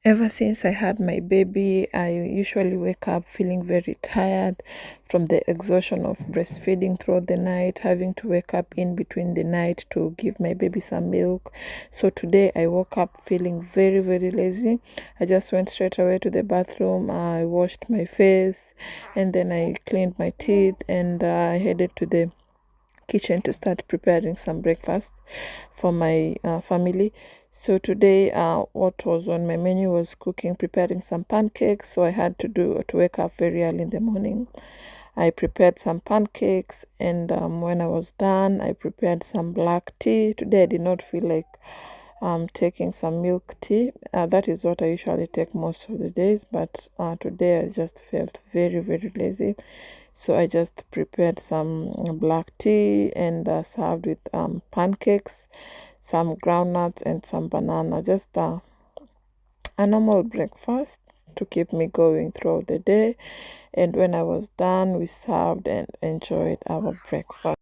Ever since I had my baby, I usually wake up feeling very tired from the exhaustion of breastfeeding throughout the night, having to wake up in between the night to give my baby some milk. So today I woke up feeling very, very lazy. I just went straight away to the bathroom. I washed my face and then I cleaned my teeth, and I headed to the kitchen to start preparing some breakfast for my family. So today, what was on my menu was preparing some pancakes. So I had to wake up very early in the morning. I prepared some pancakes, and when I was done, I prepared some black tea. Today I did not feel like taking some milk tea. That is what I usually take most of the days, but today I just felt very, very lazy. So I just prepared some black tea and served with pancakes, some groundnuts, and some banana. Just a normal breakfast to keep me going throughout the day. And when I was done, we served and enjoyed our breakfast.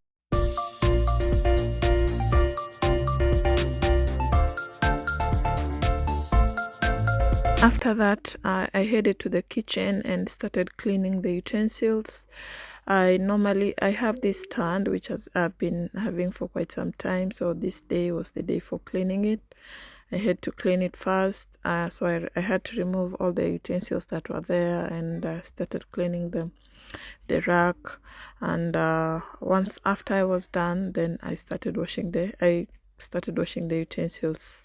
After that, I headed to the kitchen and started cleaning the utensils. I have this stand which I've been having for quite some time, so this day was the day for cleaning it. I had to clean it first, so I had to remove all the utensils that were there, and started cleaning the rack. And once after I was done, then I started washing the utensils.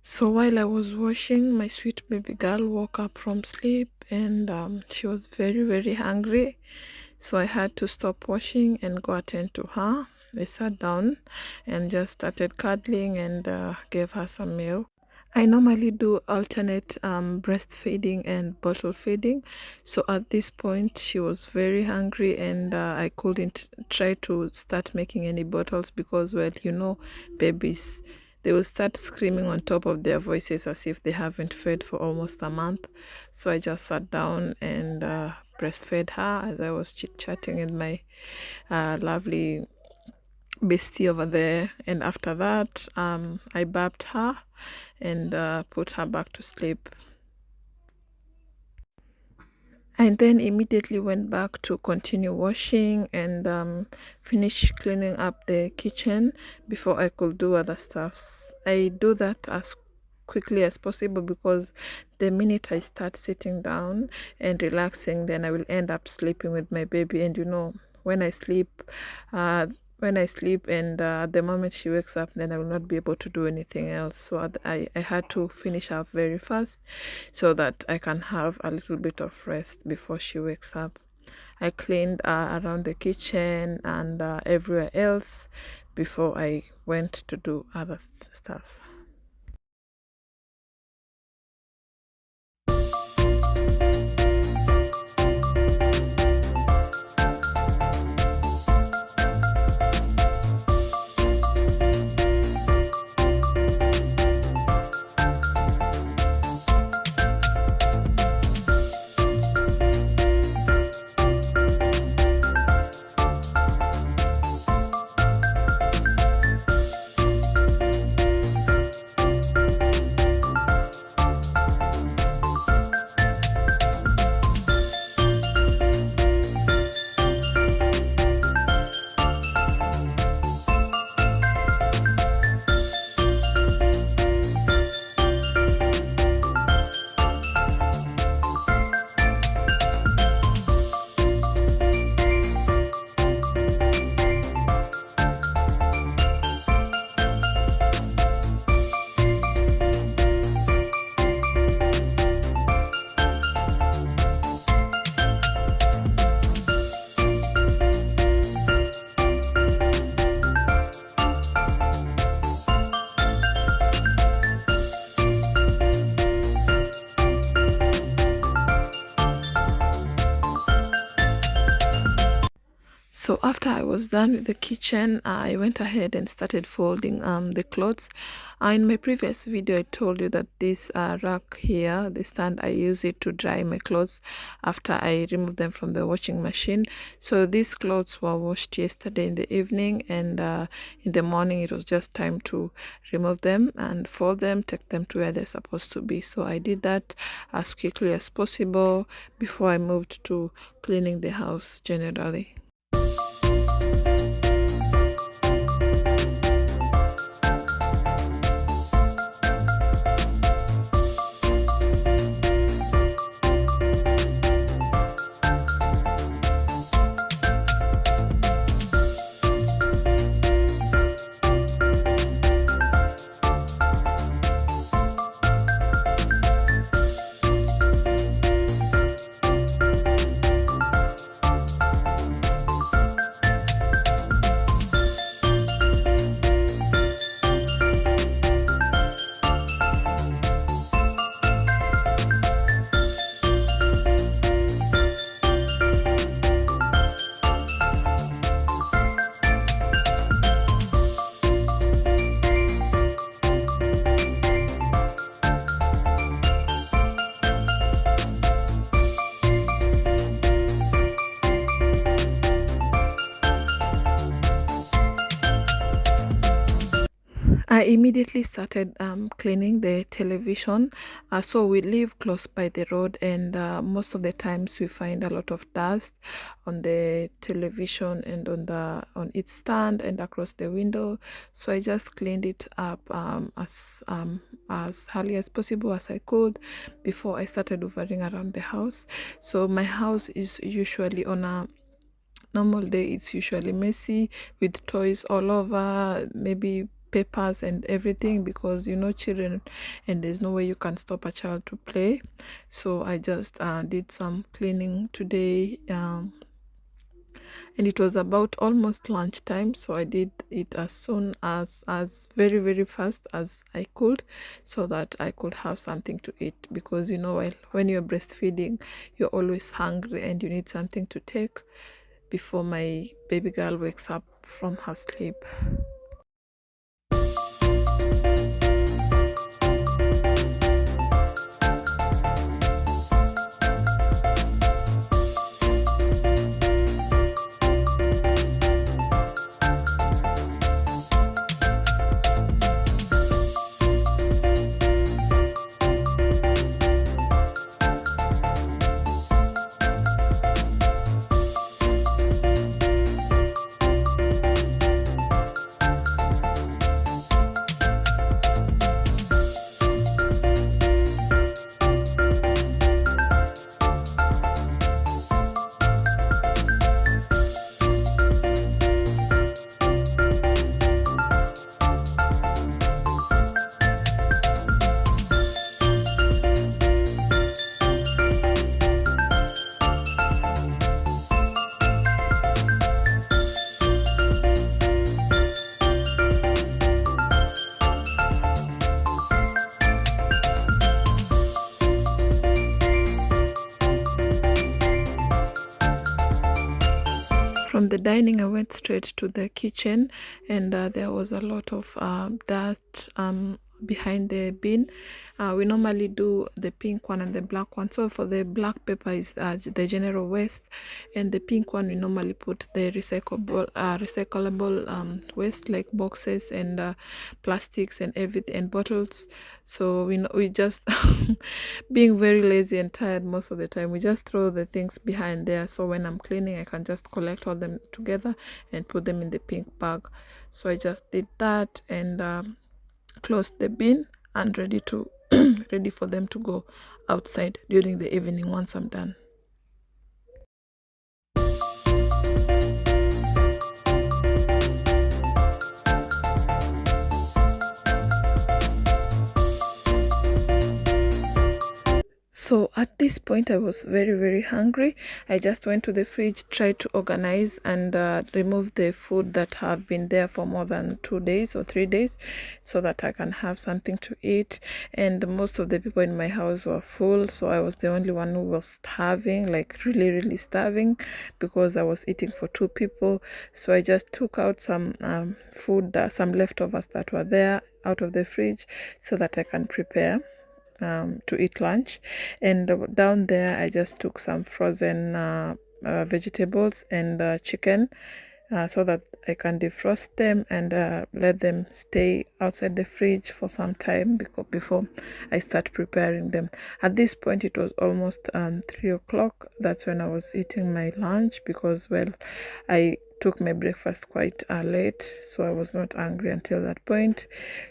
So while I was washing, my sweet baby girl woke up from sleep, and she was very, very hungry. So I had to stop washing and go attend to her. I sat down and just started cuddling and gave her some milk. I normally do alternate breastfeeding and bottle feeding. So at this point, she was very hungry, and I couldn't try to start making any bottles because, well, babies, they will start screaming on top of their voices as if they haven't fed for almost a month. So I just sat down and breastfed her as I was chit-chatting with my lovely bestie over there. And after that, I babbed her and put her back to sleep. And then immediately went back to continue washing and finish cleaning up the kitchen before I could do other stuffs. I do that as quickly as possible because the minute I start sitting down and relaxing, then I will end up sleeping with my baby. And when I sleep, when I sleep, and at the moment she wakes up, then I will not be able to do anything else. So I had to finish up very fast so that I can have a little bit of rest before she wakes up. I cleaned around the kitchen and everywhere else before I went to do other stuffs. So after I was done with the kitchen, I went ahead and started folding the clothes. In my previous video, I told you that this rack here, the stand, I use it to dry my clothes after I remove them from the washing machine. So these clothes were washed yesterday in the evening, and in the morning it was just time to remove them and fold them, take them to where they're supposed to be. So I did that as quickly as possible before I moved to cleaning the house generally. I immediately started cleaning the television. So we live close by the road, and most of the times we find a lot of dust on the television and on its stand and across the window. So I just cleaned it up as early as possible as I could before I started hovering around the house. So my house is usually on a normal day, it's usually messy with toys all over, maybe papers and everything, because children, and there's no way you can stop a child to play. So I just did some cleaning today, and it was about almost lunchtime, so I did it as soon as very very fast as I could, so that I could have something to eat, because when you're breastfeeding, you're always hungry and you need something to take before my baby girl wakes up from her sleep. From the dining, I went straight to the kitchen, and there was a lot of dust behind the bin. We normally do the pink one and the black one. So for the black paper is the general waste, and the pink one we normally put the recyclable waste, like boxes and plastics and everything and bottles. So we just being very lazy and tired most of the time, we just throw the things behind there. So when I'm cleaning, I can just collect all them together and put them in the pink bag. So I just did that and close the bin and ready to ready for them to go outside during the evening once I'm done. So at this point, I was very hungry. I just went to the fridge, tried to organize and remove the food that have been there for more than 2 days or 3 days, so that I can have something to eat. And most of the people in my house were full, so I was the only one who was starving, like really starving, because I was eating for 2 people. So I just took out some food, some leftovers that were there out of the fridge, so that I can prepare to eat lunch. And down there I just took some frozen vegetables and chicken, so that I can defrost them and let them stay outside the fridge for some time before I start preparing them. At this point it was almost 3 o'clock. That's when I was eating my lunch, because well, I took my breakfast quite late, so I was not hungry until that point.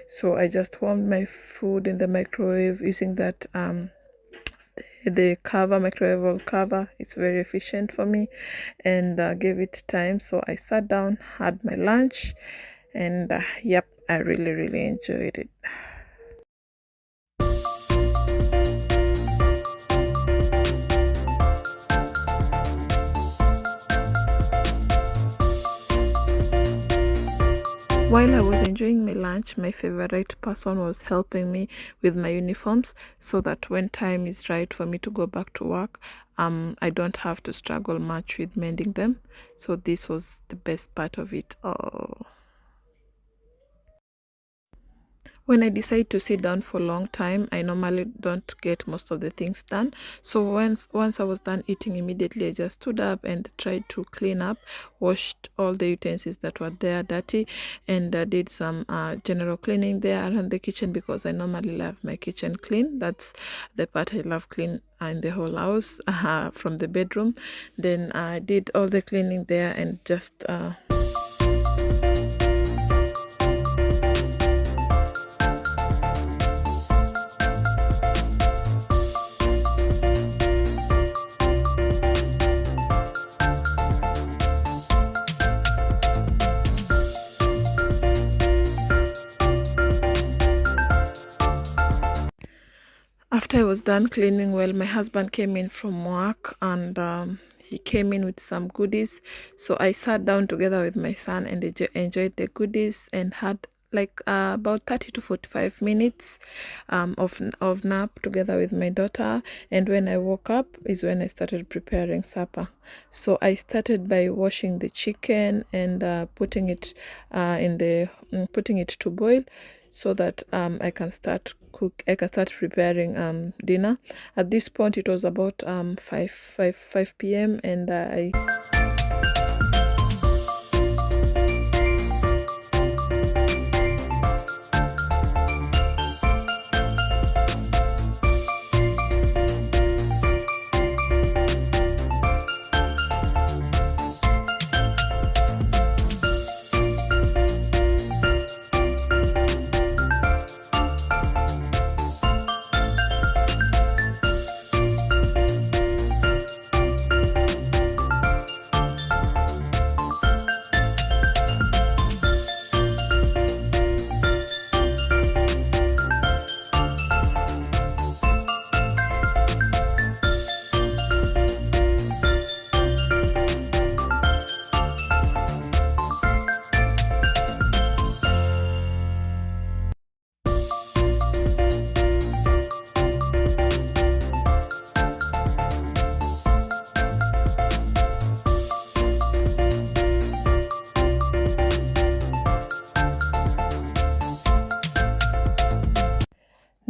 So I just warmed my food in the microwave using that the cover, microwave cover. It's very efficient for me, and gave it time. So I sat down, had my lunch, and yep, I really enjoyed it. While I was enjoying my lunch, my favorite person was helping me with my uniforms, so that when time is right for me to go back to work, I don't have to struggle much with mending them. So this was the best part of it all. When I decide to sit down for a long time, I normally don't get most of the things done. So once I was done eating, immediately I just stood up and tried to clean up, washed all the utensils that were there dirty, and did some general cleaning there around the kitchen, because I normally love my kitchen clean. That's the part I love clean in the whole house, from the bedroom. Then I did all the cleaning there and just after I was done cleaning, well, my husband came in from work, and he came in with some goodies. So I sat down together with my son and enjoyed the goodies, and had like about 30 to 45 minutes of nap together with my daughter. And when I woke up is when I started preparing supper. So I started by washing the chicken and putting it putting it to boil, so that I can start preparing dinner. At this point it was about 5 p.m. and I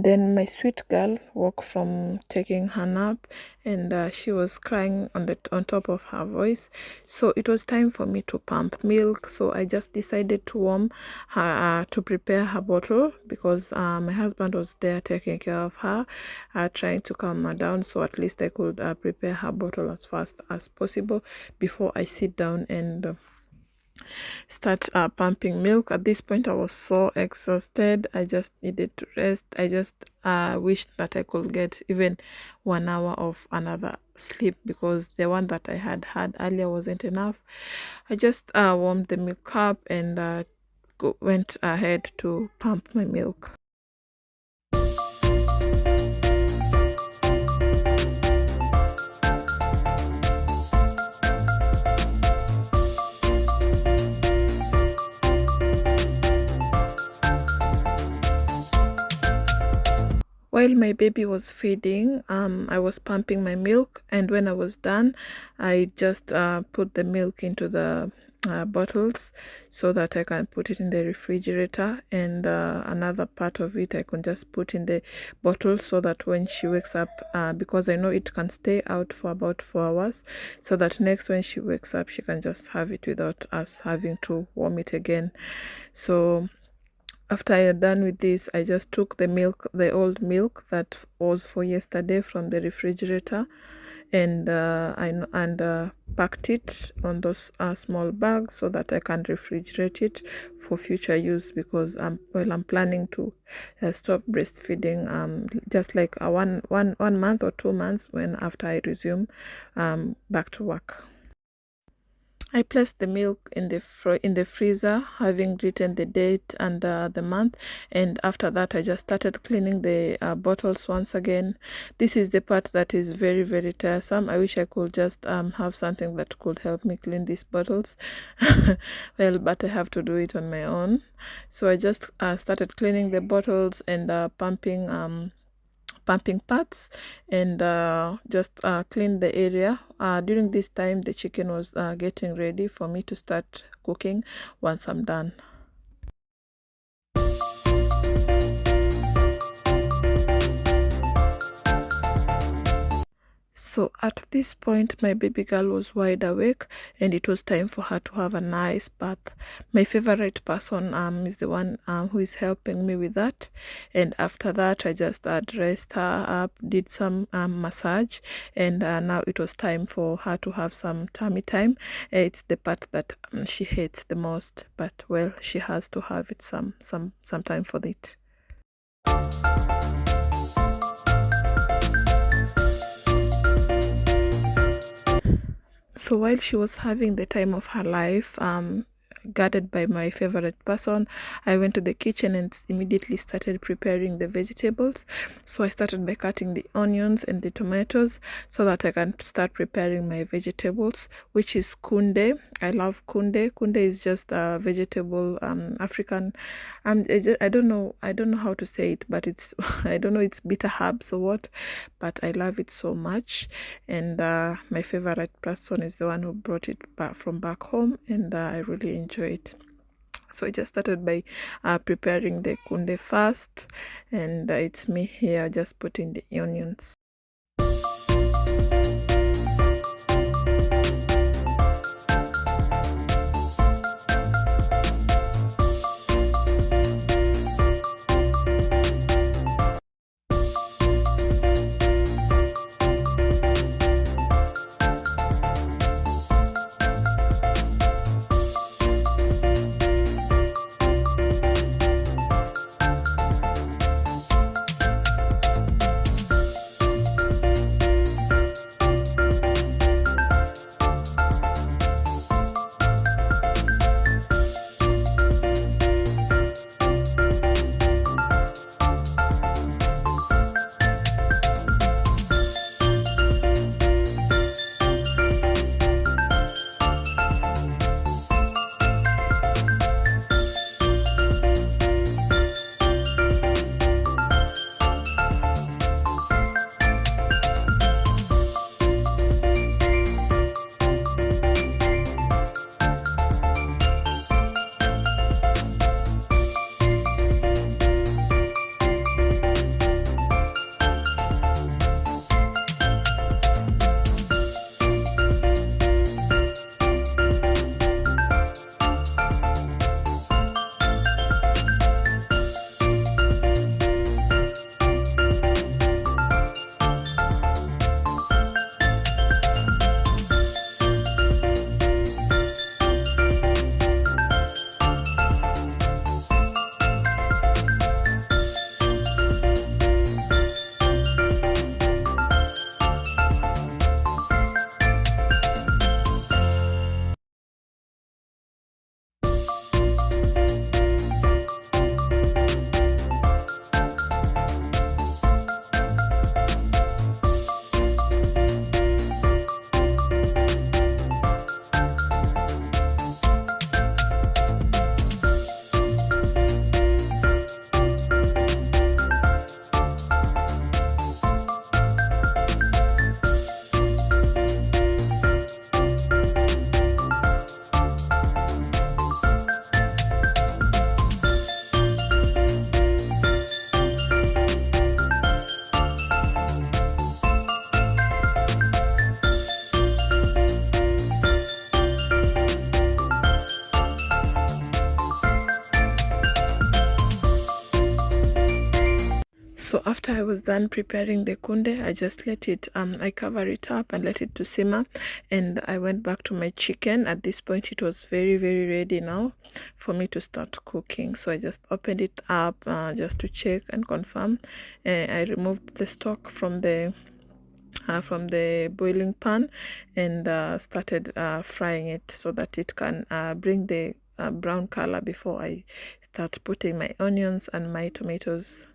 then my sweet girl woke from taking her nap, and she was crying on top of her voice. So it was time for me to pump milk. So I just decided to warm her, to prepare her bottle, because my husband was there taking care of her, trying to calm her down. So at least I could prepare her bottle as fast as possible before I sit down and start pumping milk. At this point I was so exhausted. I just needed to rest. I just wished that I could get even 1 hour of another sleep, because the one that I had earlier wasn't enough. I just warmed the milk up and went ahead to pump my milk. While my baby was feeding, I was pumping my milk, and when I was done, I just put the milk into the bottles so that I can put it in the refrigerator, and another part of it I can just put in the bottle so that when she wakes up, because I know it can stay out for about 4 hours, so that next when she wakes up she can just have it without us having to warm it again. So after I had done with this, I just took the milk, the old milk that was for yesterday, from the refrigerator, and packed it on those small bags so that I can refrigerate it for future use, because I'm planning to stop breastfeeding just like one month or 2 months when after I resume back to work. I placed the milk in the freezer, having written the date and the month, and after that I just started cleaning the bottles once again. This is the part that is very, very tiresome. I wish I could just have something that could help me clean these bottles. Well, but I have to do it on my own. So I just started cleaning the bottles and pumping parts, and just clean the area. During this time the chicken was getting ready for me to start cooking once I'm done. So at this point my baby girl was wide awake, and it was time for her to have a nice bath. My favorite person is the one who is helping me with that, and after that I just dressed her up, did some massage, and now it was time for her to have some tummy time. It's the part that she hates the most, but well, she has to have it some time for it. So while she was having the time of her life, guarded by my favorite person, I went to the kitchen and immediately started preparing the vegetables. So I started by cutting the onions and the tomatoes so that I can start preparing my vegetables, which is kunde. I love kunde. Kunde is just a vegetable, African. I don't know how to say it, but it's I don't know, it's bitter herbs or what, but I love it so much. And my favorite person is the one who brought it back from back home, and I really enjoy it. So I just started by preparing the kunde first, and it's me here just putting the onions. after I was done preparing the kunde, I just let it, I cover it up and let it to simmer, and I went back to my chicken. At this point, it was very, very ready now for me to start cooking. So I just opened it up just to check and confirm. I removed the stock from the boiling pan and started frying it so that it can bring the brown color before I start putting my onions and my tomatoes.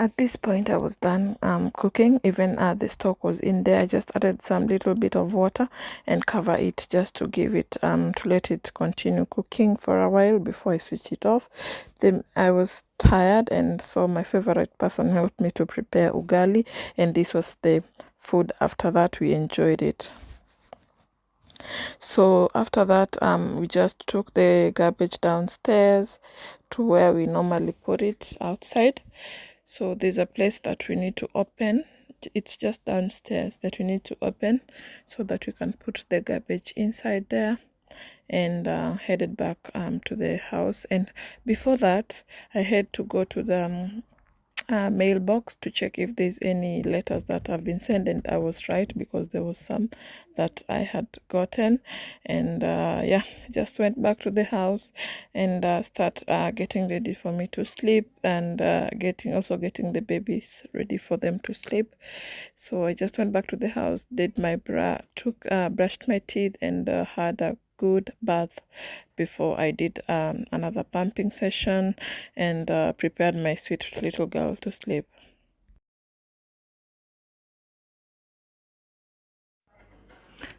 At this point, I was done cooking. Even the stock was in there. I just added some little bit of water and cover it just to give it to let it continue cooking for a while before I switch it off. Then I was tired, and so my favorite person helped me to prepare ugali, and this was the food. After that, we enjoyed it. So after that, we just took the garbage downstairs to where we normally put it outside. So there's a place that we need to open. It's just downstairs that we need to open so that we can put the garbage inside there, and headed back to the house. And before that, I had to go to the mailbox to check if there's any letters that have been sent, and I was right because there was some that I had gotten. And yeah, just went back to the house and start getting ready for me to sleep, and getting the babies ready for them to sleep. So I just went back to the house, did my brushed my teeth, and had a good bath before I did another pumping session, and prepared my sweet little girl to sleep.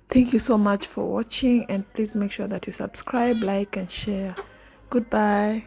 Thank you so much for watching, and please make sure that you subscribe, like, and share. Goodbye.